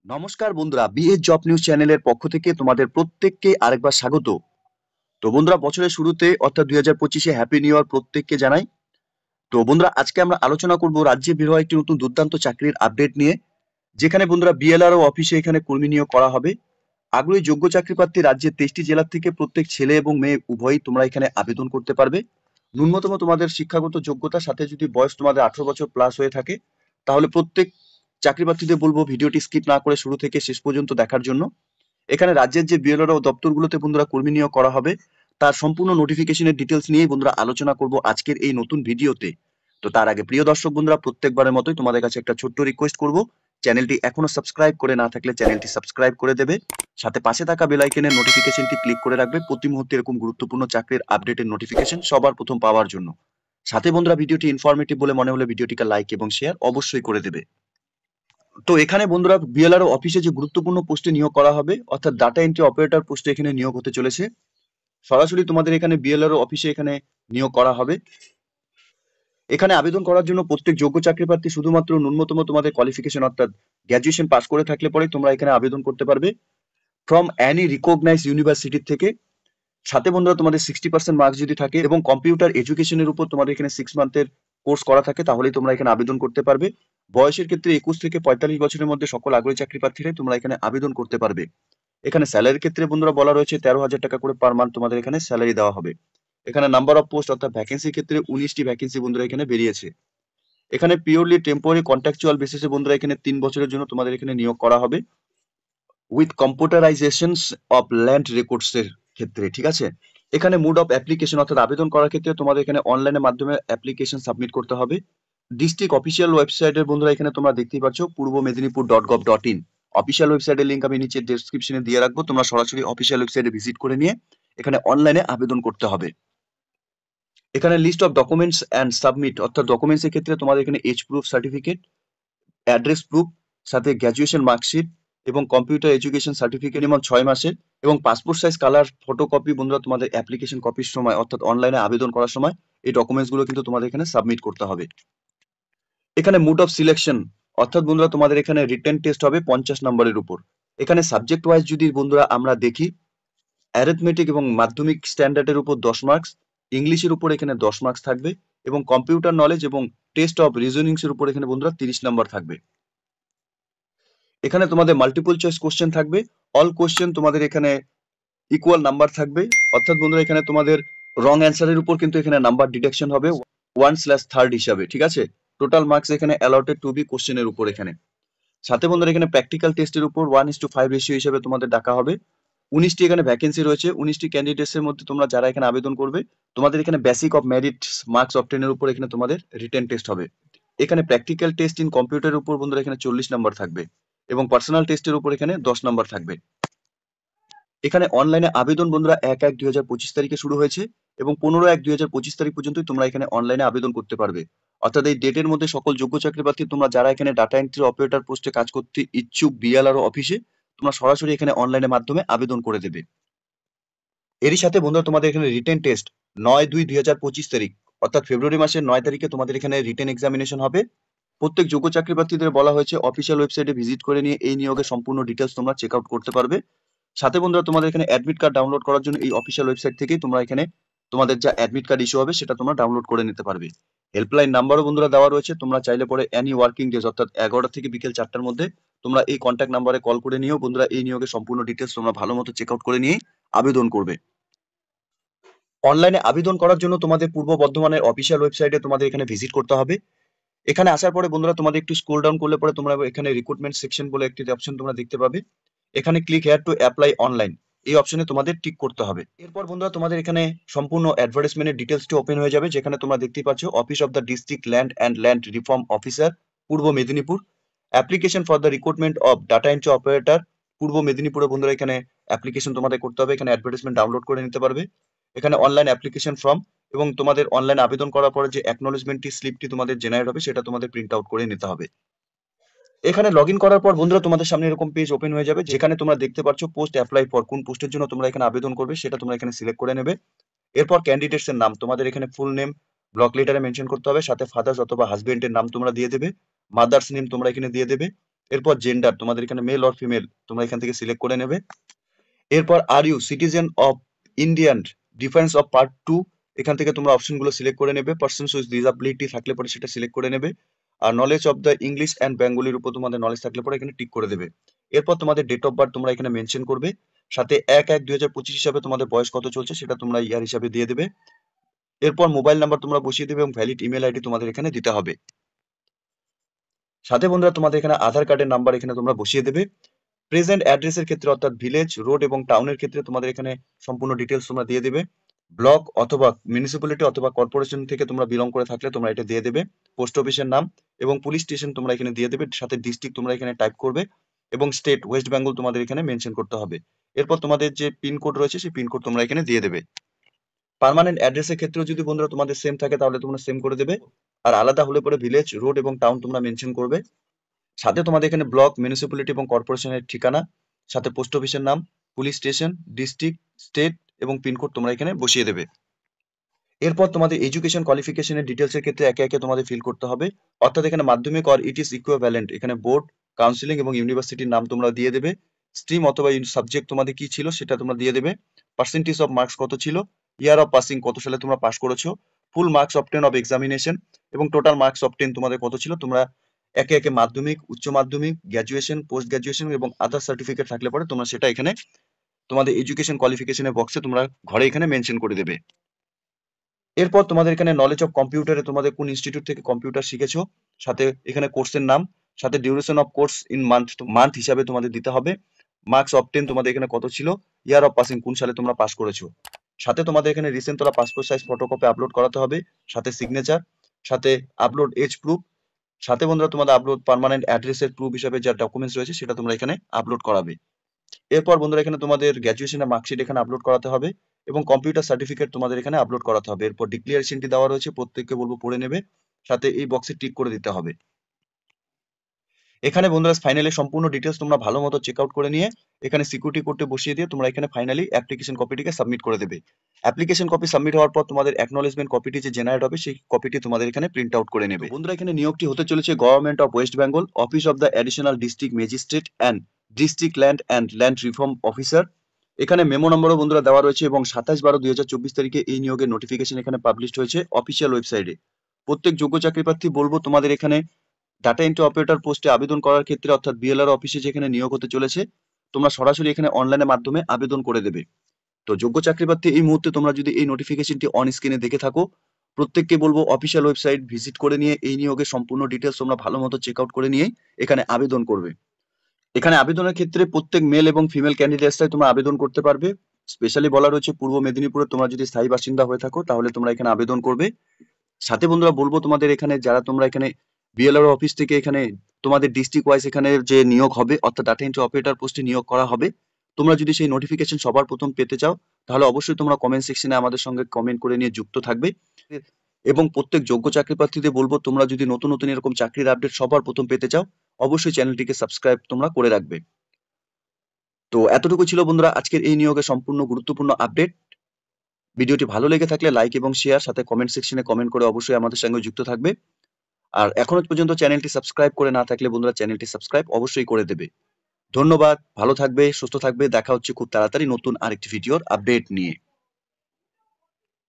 নমস্কার বন্ধুরা, BS job news চ্যানেলের পক্ষ থেকে তোমাদের প্রত্যেককে আরেকবার স্বাগত। তো বন্ধুরা, বছরের শুরুতে অর্থাৎ 2025-এ হ্যাপি নিউ ইয়ার প্রত্যেককে জানাই। তো বন্ধুরা, আজকে আমরা আলোচনা করব রাজ্যে বের হওয়া একটি নতুন দুর্দান্ত চাকরির আপডেট নিয়ে, যেখানে বন্ধুরা বিএলআরও অফিসে এখানে কর্মী নিয়োগ করা হবে। আগ্রহী যোগ্য চাকরি প্রার্থী রাজ্যের 23টি জেলা থেকে প্রত্যেক ছেলে এবং মেয়ে উভয়ই তোমরা এখানে আবেদন করতে পারবে। ন্যূনতম তোমাদের শিক্ষাগত যোগ্যতার সাথে যদি বয়স তোমাদের 18 বছর প্লাস হয়ে থাকে, তাহলে প্রত্যেক চাকরি প্রার্থীদের বলবো ভিডিওটি স্কিপ না করে শুরু থেকে শেষ পর্যন্ত দেখার জন্য। এখানে রাজ্যের যে বিএলআরও দপ্তরগুলোতে বন্ধুরা কর্মী নিয়োগ করা হবে, তার সম্পূর্ণ নোটিফিকেশনের ডিটেলস নিয়েই বন্ধুরা আলোচনা করব আজকের এই নতুন ভিডিওতে। তো তার আগে প্রিয় দর্শক বন্ধুরা, প্রত্যেকবারের মতোই তোমাদের কাছে একটা ছোট্ট রিকোয়েস্ট করব, চ্যানেলটি এখনো সাবস্ক্রাইব করে না থাকলে চ্যানেলটি সাবস্ক্রাইব করে দেবে, সাথে পাশে থাকা বেল আইকনের নোটিফিকেশনটি ক্লিক করে রাখবে প্রতি মুহূর্তে এরকম গুরুত্বপূর্ণ চাকরির আপডেটের নোটিফিকেশন সবার প্রথম পাওয়ার জন্য। সাথে বন্ধুরা, ভিডিওটি ইনফরমেটিভ বলে মনে হলে ভিডিওটিকে লাইক এবং শেয়ার অবশ্যই করে দেবে। তো এখানে বন্ধুরা বিএলআরও অফিসে যে গুরুত্বপূর্ণ পোস্টে নিয়োগ করা হবে, অর্থাৎ ডাটা এন্ট্রি অপারেটর পোস্টে এখানে নিয়োগ হতে চলেছে। সরাসরি তোমাদের এখানে বিএলআরও অফিসে এখানে নিয়োগ করা হবে। এখানে আবেদন করার জন্য প্রত্যেক যোগ্য চাকরি প্রার্থী শুধুমাত্র ন্যূনতম তোমাদের কোয়ালিফিকেশন অর্থাৎ গ্র্যাজুয়েশন পাস করে থাকলে পরে তোমরা এখানে আবেদন করতে পারবে ফ্রম অ্যানি রিকগনাইজ ইউনিভার্সিটি থেকে। সাথে বন্ধুরা তোমাদের 60% মার্কস যদি থাকে এবং কম্পিউটার এডুকেশনের উপর তোমাদের এখানে 6 মান্থের কোর্স করা থাকে, তাহলেই তোমরা এখানে আবেদন করতে পারবে। বয়সের ক্ষেত্রে 21 থেকে 45 বছরের মধ্যে সকল আগ্রহী চাকরি প্রার্থীরাই তোমরা এখানে আবেদন করতে পারবে। এখানে স্যালারির ক্ষেত্রে বন্ধুরা বলা রয়েছে 13,000 টাকা করে পার মান্থ তোমাদের এখানে স্যালারি দেওয়া হবে। এখানে নাম্বার অফ পোস্ট অর্থাৎ ভ্যাকেন্সির ক্ষেত্রে 19টি ভ্যাকেন্সি বন্ধুরা এখানে বেরিয়েছে। এখানে পিওরলি টেম্পোরারি কন্ট্রাকচুয়াল বেসিসে বন্ধুরা এখানে 3 বছরের জন্য তোমাদের এখানে নিয়োগ করা হবে উইথ কম্পিউটারাইজেশনস অফ ল্যান্ড রেকর্ডস এর ক্ষেত্রে, ঠিক আছে। এখানে মোড অফ অ্যাপ্লিকেশন অর্থাৎ আবেদন করার ক্ষেত্রে তোমাদের এখানে অনলাইনের মাধ্যমে অ্যাপ্লিকেশন সাবমিট করতে হবে। ডিস্ট্রিক্ট অফিসিয়াল ওয়েবসাইটের বন্ধুরা এখানে তোমরা দেখতেই পাচ্ছ purbomeedinipur.gov.in। অফিসিয়াল ওয়েবসাইটের লিংক আমি নিচে ডেসক্রিপশনে দিয়ে রাখবো, তোমরা সরাসরি অফিসিয়াল ওয়েবসাইটে ভিজিট করে নিয়ে এখানে অনলাইনে আবেদন করতে হবে। এখানে list of documents and submit অর্থাৎ ডকুমেন্টস এর ক্ষেত্রে তোমাদের এখানে age proof certificate, address proof, সাথে গ্র্যাজুয়েশন মার্কশিট এবং কম্পিউটার এডুকেশন সার্টিফিকেট মিনিমাম 6 মাসের এবং পাসপোর্ট সাইজ কালার ফটোকপি বন্ধুরা তোমাদের অ্যাপ্লিকেশন কপির সময় অর্থাৎ অনলাইনে আবেদন করার সময় এই ডকুমেন্টস গুলো কিন্তু তোমাদের এখানে সাবমিট করতে হবে। এখানে মোড অফ সিলেকশন অর্থাৎ বন্ধুরা তোমাদের এখানে রিটেন টেস্ট হবে 50 নম্বরের উপর। এখানে সাবজেক্ট ওয়াইজ যদি বন্ধুরা আমরা দেখি, অ্যারিথমেটিক এবং মাধ্যমিক স্ট্যান্ডার্ডের উপর 10 মার্কস, ইংলিশের উপর এখানে 10 মার্কস থাকবে এবং কম্পিউটার নলেজ এবং টেস্ট অফ রিজনিংস এর উপর এখানে বন্ধুরা 30 নম্বর থাকবে। এখানে তোমাদের মাল্টিপল চয়েস কোশ্চেন থাকবে, অল কোশ্চেন তোমাদের এখানে ইকুয়াল নাম্বার থাকবে, অর্থাৎ বন্ধুরা এখানে তোমাদের রং অ্যান্সারের উপর কিন্তু এখানে নাম্বার ডিডাকশন হবে 1/3 হিসাবে, ঠিক আছে। টোটাল মার্কস এখানে অ্যালটেড টু বি কোশ্চেনের উপর এখানে। সাথে বন্ধুরা এখানে প্র্যাকটিক্যাল টেস্টের উপর 1:5 রেশিও হিসাবে তোমাদের ডাকা হবে। 19টি এখানে ভ্যাকেন্সি রয়েছে। 19টি ক্যান্ডিডেটস এর মধ্যে তোমরা যারা এখানে আবেদন করবে, তোমাদের এখানে বেসিক অফ মেরিট মার্কস অবটেনের উপর এখানে তোমাদের রিটেন টেস্ট হবে। এখানে প্র্যাকটিক্যাল টেস্ট ইন কম্পিউটারের উপর বন্ধুরা এখানে 40 নাম্বার থাকবে এবং পার্সোনাল টেস্টের উপর এখানে 10 নাম্বার থাকবে। এখানে অনলাইনে আবেদন বন্ধুরা 1/1/2025 তারিখে শুরু হয়েছে এবং 15/1/2025 তারিখ পর্যন্তই তোমরা এখানে অনলাইনে আবেদন করতে পারবে। অর্থাৎ এই ডেটের মধ্যে সকল যোগ্য চাকরি প্রার্থী তোমরা যারা এখানে ডাটা এন্ট্রি অপারেটর পোস্টে কাজ করতে ইচ্ছুক বিএলআরও অফিসে, তোমরা সরাসরি এখানে অনলাইনের মাধ্যমে আবেদন করে দেবে। এরই সাথে বন্ধুরা তোমাদের এখানে রিটেন টেস্ট 9/2/2025 তারিখ অর্থাৎ ফেব্রুয়ারি মাসের 9 তারিখে তোমাদের এখানে রিটেন এক্সামিনেশন হবে। প্রত্যেক যোগ্য চাকরি প্রার্থীদের বলা হয়েছে অফিসিয়াল ওয়েবসাইটে ভিজিট করে নিয়ে এই নিয়োগের সম্পূর্ণ ডিটেলস তোমরা চেক আউট করতে পারবে। সাথে বন্ধুরা তোমাদের এখানে অ্যাডমিট কার্ড ডাউনলোড করার জন্য এই অফিসিয়াল ওয়েবসাইট থেকেই তোমরা এখানে তোমাদের যা অ্যাডমিট কার্ড ইস্যু হবে সেটা তোমরা ডাউনলোড করে নিতে পারবে। হেল্পলাইন নাম্বারও বন্ধুরা দেওয়া রয়েছে, তোমরা চাইলে পরে এনি ওয়ার্কিং ডেজ অর্থাৎ 11টা থেকে বিকেল 4টার মধ্যে তোমরা এই কন্ট্যাক্ট নাম্বারে কল করে নিয়েও বন্ধুরা এই নিয়োগের সম্পূর্ণ ডিটেলস তোমরা ভালো মতো চেক আউট করে নিয়ে আবেদন করবে। অনলাইনে আবেদন করার জন্য তোমাদের পূর্ব বর্ধমানের অফিসিয়াল ওয়েবসাইটে তোমাদের এখানে ভিজিট করতে হবে। এখানে আসার পরে বন্ধুরা তোমাদের একটু স্ক্রল ডাউন করলে পরে তোমরা এখানে রিক্রুটমেন্ট সেকশন বলে একটি অপশন তোমরা দেখতে পাবে। এখানে click here to apply online এই অপশনে তোমাদের টিক করতে হবে। এরপর বন্ধুরা তোমাদের এখানে সম্পূর্ণ অ্যাডভার্টাইজমেন্টের ডিটেলসটি ওপেন হয়ে যাবে, যেখানে তোমরা দেখতেই পাচ্ছ office of the district land and land reform officer Purba Medinipur, application for the recruitment of data entry operator পূর্ব মেদিনীপুরে বন্ধুরা এখানে অ্যাপ্লিকেশন তোমাদের করতে হবে। এখানে অ্যাডভার্টাইজমেন্ট ডাউনলোড করে নিতে পারবে। এখানে অনলাইন অ্যাপ্লিকেশন ফর্ম এবং তোমাদের অনলাইন আবেদন করার পরে যে অ্যাকনোলেজমেন্টটি স্লিপটি তোমাদের জেনারেট হবে সেটা তোমাদের প্রিন্ট আউট করে নিতে হবে। এখানে লগ ইন করার পর বন্ধুরা তোমাদের সামনে এরকম পেজ ওপেন হয়ে যাবে, যেখানে তোমরা দেখতে পাচ্ছ পোস্ট অ্যাপ্লাই ফর, কোন পোস্টের জন্য তোমরা এখানে আবেদন করবে সেটা তোমরা এখানে সিলেক্ট করে নেবে। এরপর ক্যান্ডিডেটস এর নাম তোমাদের এখানে ফুল নেম ব্লক লেটারে মেনশন করতে হবে, সাথে ফাদার্স অথবা হাজবেন্ডের নাম তোমরা দিয়ে দেবে, মাদার্স নেম তোমরা এখানে দিয়ে দেবে, এরপর জেন্ডার, তোমাদের এখানে মেল অর ফিমেল তোমরা এখান থেকে সিলেক্ট করে নেবে। এরপর are you citizen of Indian defence of part 2, এখান থেকে তোমরা অপশনগুলো সিলেক্ট করে নেবে। পারসনস উইথ ডিসএবিলিটি থাকলে পরে সেটা সিলেক্ট করে নেবে। আর knowledge of the English and বেঙ্গলির উপর তোমাদের নলেজ থাকলে পরে এখানে টিক করে দেবে। এরপর তোমাদের ডেট অফ বার্থ তোমরা এখানে মেনশন করবে, সাথে 1/1/2025 হিসাবে তোমাদের বয়স কত চলছে সেটা তোমরা ইয়ার হিসাবে দিয়ে দেবে। এরপর মোবাইল নাম্বার তোমরা বসিয়ে দেবে এবং ভ্যালিড ইমেল আইডি তোমাদের এখানে দিতে হবে। সাথে বন্ধুরা তোমাদের এখানে আধার কার্ডের নাম্বার এখানে তোমরা বসিয়ে দেবে। প্রেজেন্ট অ্যাড্রেসের ক্ষেত্রে অর্থাৎ ভিলেজ, রোড এবং টাউনের ক্ষেত্রে তোমাদের এখানে সম্পূর্ণ ডিটেলস তোমরা দিয়ে দেবে। ব্লক অথবা মিউনিসিপ্যালিটি অথবা কর্পোরেশন থেকে তোমরা বিলং করে থাকলে তোমরা এটা দিয়ে দেবে। পোস্ট অফিসের নাম এবং পুলিশ স্টেশন তোমরা এখানে দিয়ে দেবে, সাথে ডিস্ট্রিক্ট তোমরা এখানে টাইপ করবে এবং স্টেট ওয়েস্ট বেঙ্গল তোমাদের এখানে মেনশন করতে হবে। এরপর তোমাদের যে পিনকোড রয়েছে সেই পিনকোড তোমরা এখানে দিয়ে দেবে। পার্মানেন্ট অ্যাড্রেসের ক্ষেত্রেও যদি বন্ধুরা তোমাদের সেম থাকে তাহলে তোমরা সেম করে দেবে, আর আলাদা হলে পরে ভিলেজ, রোড এবং টাউন তোমরা মেনশন করবে। সাথে তোমাদের এখানে ব্লক, মিউনিসিপ্যালিটি এবং কর্পোরেশনের ঠিকানা, সাথে পোস্ট অফিসের নাম, পুলিশ স্টেশন, ডিস্ট্রিক্ট, স্টেট এবং পিনকোড তোমরা এখানে বসিয়ে দেবে। এরপর তোমাদের এডুকেশন কোয়ালিফিকেশনের ডিটেলসের ক্ষেত্রে একে একে তোমাদের ফিল করতে হবে, অর্থাৎ এখানে মাধ্যমিক অর ইট ইজ ইকুইভ্যালেন্ট, এখানে বোর্ড, কাউন্সিলিং এবং ইউনিভার্সিটির নাম তোমরা দিয়ে দেবে। স্ট্রিম অথবা সাবজেক্ট তোমাদের কি ছিল সেটা তোমরা দিয়ে দেবে। পার্সেন্টেজ অফ মার্কস কত ছিল, ইয়ার অফ পাসিং কত সালে তোমরা পাস করেছো, full marks obtain of examination এবং টোটাল মার্কস অবটেন তোমাদের কত ছিল। তোমরা একে একে মাধ্যমিক, উচ্চ মাধ্যমিক, গ্র্যাজুয়েশন, পোস্ট গ্র্যাজুয়েশন এবং আদার সার্টিফিকেট থাকলে পরে তোমরা সেটা এখানে তোমাদের এডুকেশন কোয়ালিফিকেশনের বক্সে তোমরা ঘরে এখানে মেনশন করে দেবে। এরপর তোমাদের এখানে নলেজ অফ কম্পিউটারে তোমাদের কোন ইনস্টিটিউট থেকে কম্পিউটার শিখেছো, সাথে এখানে কোর্সের নাম, সাথে duration of course in month হিসাবে তোমাদের দিতে হবে। মার্কস অবটেন তোমাদের এখানে কত ছিল, ইয়ার অফ পাসিং কোন সালে তোমরা পাস করেছো। সাথে তোমাদের এখানে রিসেন্ট তোলা পাসপোর্ট সাইজ ফটোকপি আপলোড করাতে হবে, সাথে সিগনেচার, সাথে আপলোড এজ প্রুফ, সাথে বন্ধুরা তোমাদের আপলোড পার্মানেন্ট অ্যাড্রেসের প্রুফ হিসাবে যা ডকুমেন্টস রয়েছে সেটা তোমরা এখানে আপলোড করাবে। এরপর বন্ধুরা এখানে তোমাদের গ্র্যাজুয়েশনের মার্কশিট এখানে আপলোড করাতে হবে এবং কম্পিউটার সার্টিফিকেট তোমাদের এখানে আপলোড করাতে হবে। এরপর ডিক্লারেশনটি দেওয়া রয়েছে, প্রত্যেককে বলবো পড়ে নেবে, সাথে এই বক্সে টিক করে দিতে হবে। এখানে বন্ধুরা ফাইনালি সম্পূর্ণ ডিটেলস তোমরা ভালো মতো চেক আউট করে নিয়ে এখানে সিকিউরিটি কোডে বসিয়ে দিয়ে তোমরা এখানে ফাইনালি অ্যাপ্লিকেশন কপিটিকে সাবমিট করে দেবে। অ্যাপ্লিকেশন কপি সাবমিট হওয়ার পর তোমাদের অ্যাকনোলেজমেন্ট কপিটি যে জেনারেট হবে সেই কপিটি তোমাদের এখানে প্রিন্ট আউট করে নেবে। বন্ধুরা এখানে নিয়োগটি হতে চলেছে government of West Bengal, office of the additional district magistrate and district land and land reform officer. এখানে মেমো নম্বরও বন্ধুরা দেওয়া রয়েছে এবং 27/12/2024 তারিখে এই নিয়োগের নোটিফিকেশন এখানে পাবলিশ হয়েছে অফিসিয়াল ওয়েবসাইটে। প্রত্যেক যোগ্য চাকরি প্রার্থী বলবো তোমাদের এখানে ডাটা এন্ট্রি অপারেটর পোস্টে আবেদন করার ক্ষেত্রে অর্থাৎ বিএলআর অফিসে যেখানে নিয়োগ হতে চলেছে তোমরা সরাসরি এখানে অনলাইনের মাধ্যমে আবেদন করে দেবে। তো যোগ্য চাকরি প্রার্থী এই মুহূর্তে তোমরা যদি এই নোটিফিকেশনটি অন স্ক্রিনে দেখে থাকো, প্রত্যেককে বলবো অফিসিয়াল ওয়েবসাইট ভিজিট করে নিয়ে এই নিয়োগের সম্পূর্ণ ডিটেলস তোমরা ভালো মতো চেক আউট করে নিয়ে এখানে আবেদন করবে। এখানে আবেদনের ক্ষেত্রে প্রত্যেক মেল এবং ফিমেল ক্যান্ডিডেটসরাই তোমরা আবেদন করতে পারবে। স্পেশালি বলা রয়েছে পূর্ব মেদিনীপুরে তোমরা যদি স্থায়ী বাসিন্দা হয়ে থাকো তাহলে তোমরা এখানে আবেদন করবে। সাথে বন্ধুরা বলবো তোমাদের এখানে যারা তোমরা এখানে বিএলআর অফিস থেকে এখানে তোমাদের ডিস্ট্রিক্ট ওয়াইজ এখানে যে নিয়োগ হবে অর্থাৎ ডাটা এন্ট্রি অপারেটর পোস্টে নিয়োগ করা হবে, তোমরা যদি সেই নোটিফিকেশন সবার প্রথম পেতে চাও তাহলে অবশ্যই তোমরা কমেন্ট সেকশনে আমাদের সঙ্গে কমেন্ট করে নিয়ে যুক্ত থাকবে। এবং প্রত্যেক যোগ্য চাকরি প্রার্থীদের বলবো তোমরা যদি নতুন নতুন এরকম চাকরির আপডেট সবার প্রথম পেতে চাও অবশ্যই চ্যানেলটিকে সাবস্ক্রাইব তোমরা করে রাখবে। তো এতটুকু ছিল বন্ধুরা আজকের এই নিয়োগের সম্পূর্ণ গুরুত্বপূর্ণ আপডেট। ভিডিওটি ভালো লেগে থাকলে লাইক এবং শেয়ার, সাথে কমেন্ট সেকশনে কমেন্ট করে অবশ্যই আমাদের সঙ্গে যুক্ত থাকবে। আর এখনো পর্যন্ত চ্যানেলটি সাবস্ক্রাইব করে না থাকলে বন্ধুরা চ্যানেলটি সাবস্ক্রাইব অবশ্যই করে দেবে। ধন্যবাদ, ভালো থাকবে, সুস্থ থাকবে, দেখা হচ্ছে খুব তাড়াতাড়ি নতুন আরেকটি ভিডিওর আপডেট নিয়ে।